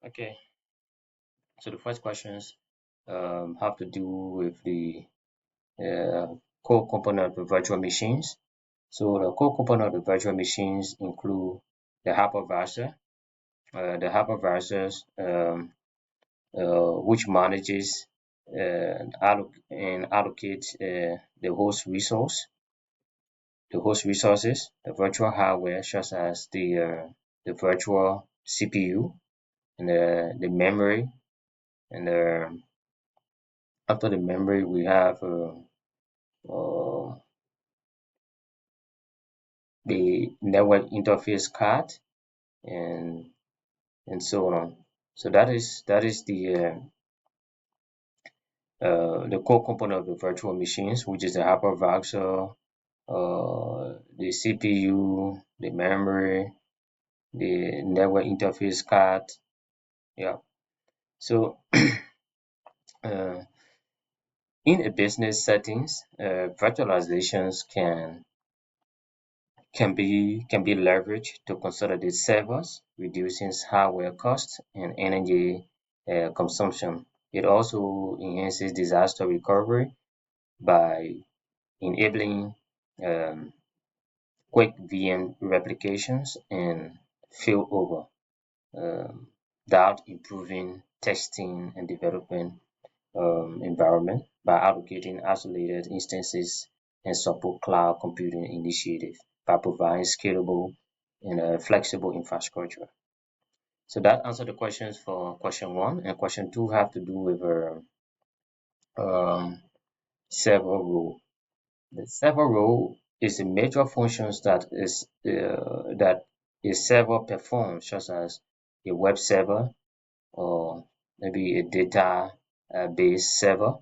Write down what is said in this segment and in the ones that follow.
Okay, so the first questions have to do with the core component of the virtual machines. So the core component of the virtual machines include the hypervisor. The hypervisors, which manages and allocates the host resources, the virtual hardware such as the virtual CPU and the memory, and after the memory we have uh, the network interface card and so on. So that is the core component of the virtual machines, which is the hypervisor, the CPU, the memory, the network interface card. Yeah. So uh, in a business settings, virtualizations can be leveraged to consolidate servers, reducing hardware costs and energy consumption. It also enhances disaster recovery by enabling um, quick VM replications and failover, um, without improving testing and development environment by allocating isolated instances and support cloud computing initiative by providing scalable and flexible infrastructure. So that answered the questions for question one, and question two have to do with um, server role. The server role is a major functions that a server performs, such as a web server or maybe a data based server,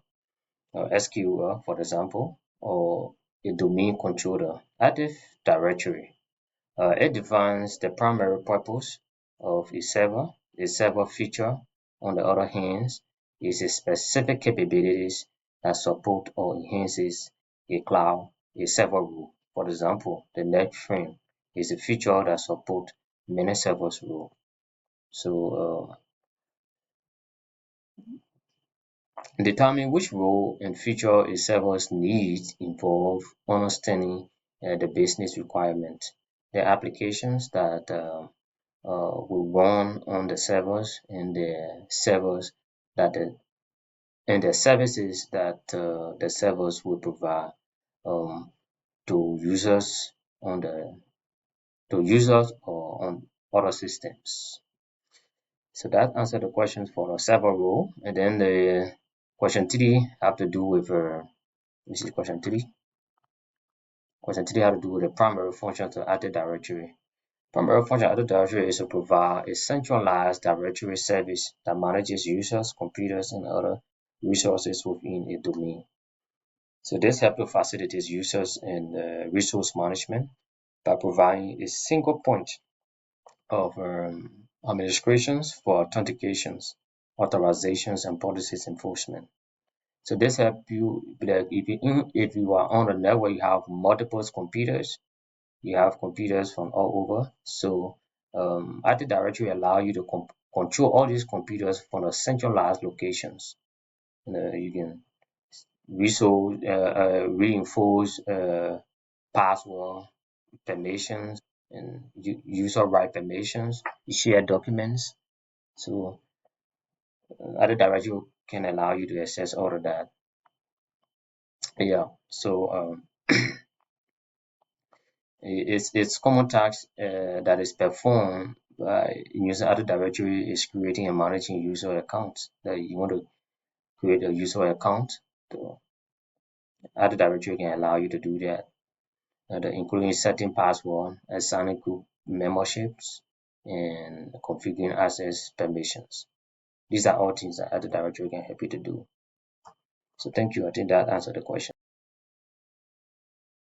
SQL, for example, or a domain controller. Active Directory. It defines the primary purpose of a server. A server feature, on the other hand, is a specific capabilities that support or enhances a server role. For example, the net frame is a feature that support many servers role. So determine which role and feature a server's needs involve understanding the business requirement. The applications that will run on the servers and the servers that the, and the services that the servers will provide um, to users on the to users or on other systems. So that answered the questions for the server role, and then the question three have to do with this is question three. Question three have to do with the primary function of Active Directory. Primary function of Active Directory is to provide a centralized directory service that manages users, computers, and other resources within a domain. So this helps to facilitate users and resource management by providing a single point of administrations for authentications, authorizations, and policies enforcement. So this help you, like if you are on the network, you have multiple computers. You have computers from all over. So Active Directory allow you to control all these computers from a centralized locations. You can reinforce password permissions and user right permissions. You share documents. So Active Directory can allow you to access all of that. Yeah. So it's common task that is performed by using Active Directory is creating and managing user accounts. That you want to create a user account. So Active Directory can allow you to do that, including setting password, assigning group memberships, and configuring access permissions. These are all things that Active Directory can help you to do. So thank you. I think that answered the question.